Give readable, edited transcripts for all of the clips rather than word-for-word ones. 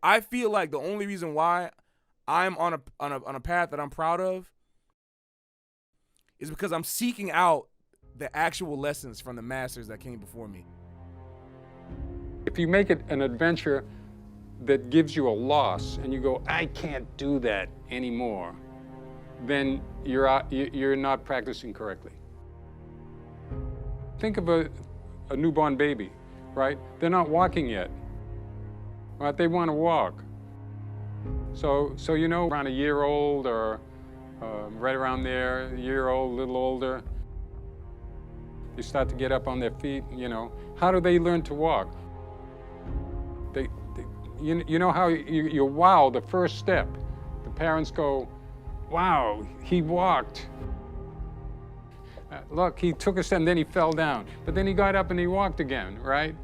I feel like the only reason why I'm on a path that I'm proud of is because I'm seeking out the actual lessons from the masters that came before me. If you make it an adventure that gives you a loss and you go, I can't do that anymore, then you're not practicing correctly. Think of a newborn baby, right? They're not walking yet, right? They want to walk. So you know, around a year old or right around there, a year old, a little older, they start to get up on their feet, you know. How do they learn to walk? You know how you wow the first step. The parents go, wow, he walked. Look, he took a step and then he fell down. But then he got up and he walked again, right?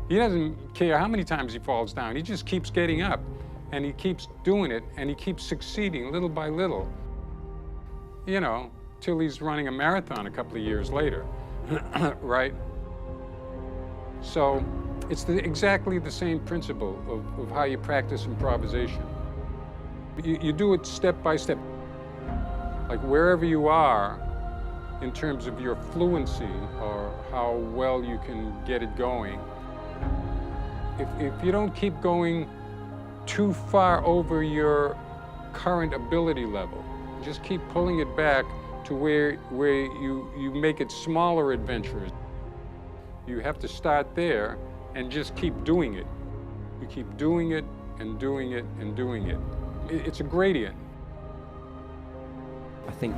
He doesn't care how many times he falls down. He just keeps getting up and he keeps doing it and he keeps succeeding little by little, you know, till he's running a marathon a couple of years later, right? So it's exactly the same principle of how you practice improvisation. You do it step by step. Like wherever you are in terms of your fluency or how well you can get it going, if you don't keep going too far over your current ability level, just keep pulling it back to where you make it smaller adventures. You have to start there and just keep doing it. You keep doing it and doing it and doing it. It's a gradient. I think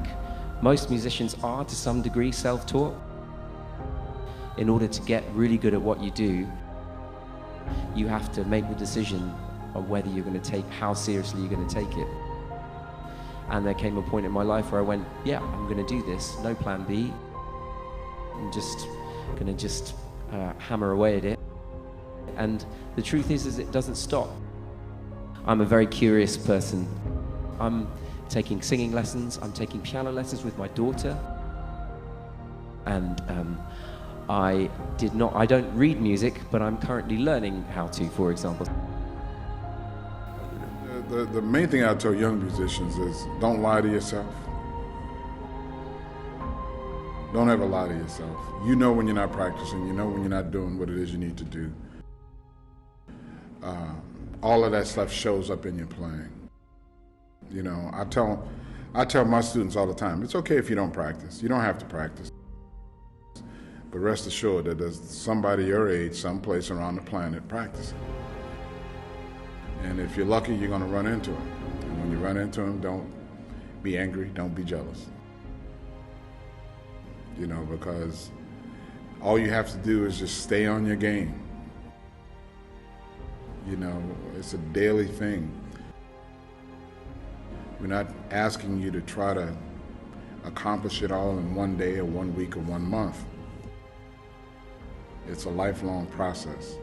most musicians are to some degree self-taught. In order to get really good at what you do, you have to make the decision of whether you're going to take, how seriously you're going to take it. And there came a point in my life where I went, yeah, I'm going to do this, no plan B. I'm just going to hammer away at it. And the truth is it doesn't stop. I'm a very curious person. I'm taking singing lessons, I'm taking piano lessons with my daughter. And I don't read music, but I'm currently learning how to, for example. The main thing I tell young musicians is don't lie to yourself. Don't ever lie to yourself. You know when you're not practicing, you know when you're not doing what it is you need to do. All of that stuff shows up in your playing. You know, I tell my students all the time, it's okay if you don't practice. You don't have to practice. But rest assured that there's somebody your age, someplace around the planet practicing. And if you're lucky, you're going to run into them. And when you run into them, don't be angry, don't be jealous. You know, because all you have to do is just stay on your game. You know, it's a daily thing. We're not asking you to try to accomplish it all in one day or 1 week or 1 month. It's a lifelong process.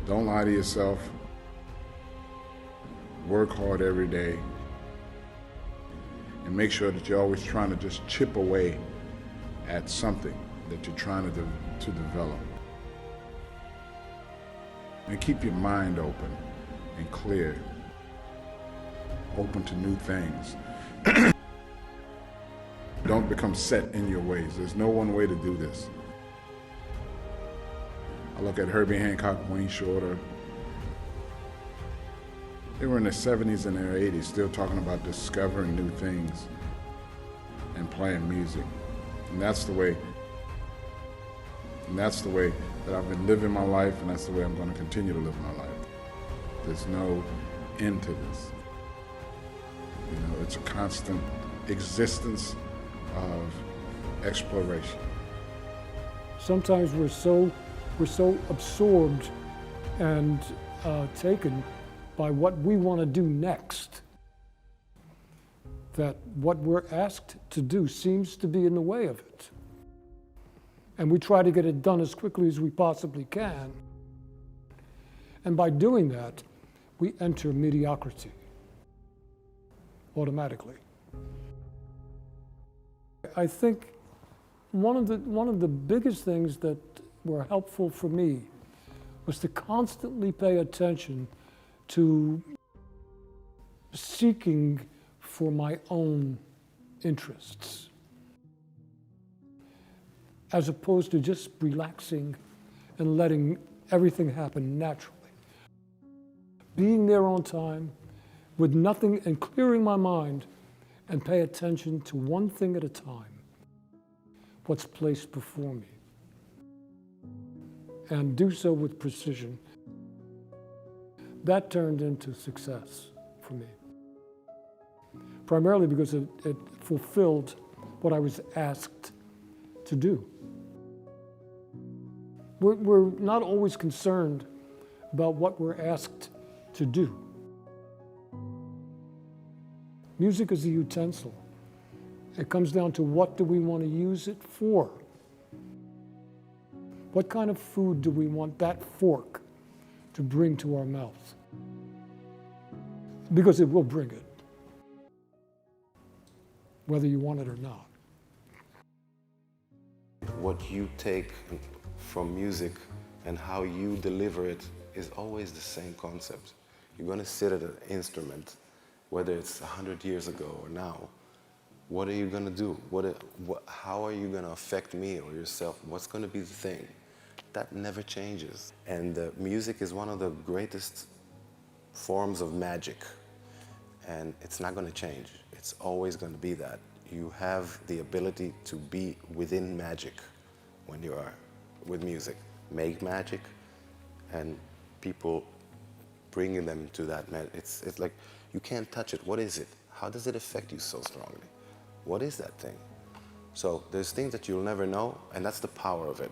Don't lie to yourself. Work hard every day. And make sure that you're always trying to just chip away at something that you're trying to develop. And keep your mind open and clear. Open to new things. Don't become set in your ways. There's no one way to do this. I look at Herbie Hancock, Wayne Shorter. They were in their 70s and their 80s, still talking about discovering new things and playing music. And that's the way that I've been living my life, and that's the way I'm going to continue to live my life. There's no end to this. You know, it's a constant existence of exploration. Sometimes we're so absorbed and taken by what we want to do next that what we're asked to do seems to be in the way of it. And we try to get it done as quickly as we possibly can. And by doing that, we enter mediocrity automatically. I think one of the biggest things that were helpful for me was to constantly pay attention to seeking for my own interests, as opposed to just relaxing and letting everything happen naturally. Being there on time with nothing and clearing my mind and pay attention to one thing at a time, what's placed before me, and do so with precision. That turned into success for me, primarily because it fulfilled what I was asked to do. We're not always concerned about what we're asked to do. Music is a utensil. It comes down to what do we want to use it for? What kind of food do we want that fork to bring to our mouth? Because it will bring it, whether you want it or not. What you take from music and how you deliver it is always the same concept. You're going to sit at an instrument, whether it's 100 years ago or now. What are you going to do? How are you going to affect me or yourself? What's going to be the thing? That never changes. And music is one of the greatest forms of magic. And it's not going to change. It's always going to be that. You have the ability to be within magic when you are with music. Make magic, and people bringing them to that magic. It's like you can't touch it. What is it? How does it affect you so strongly? What is that thing? So there's things that you'll never know, and that's the power of it.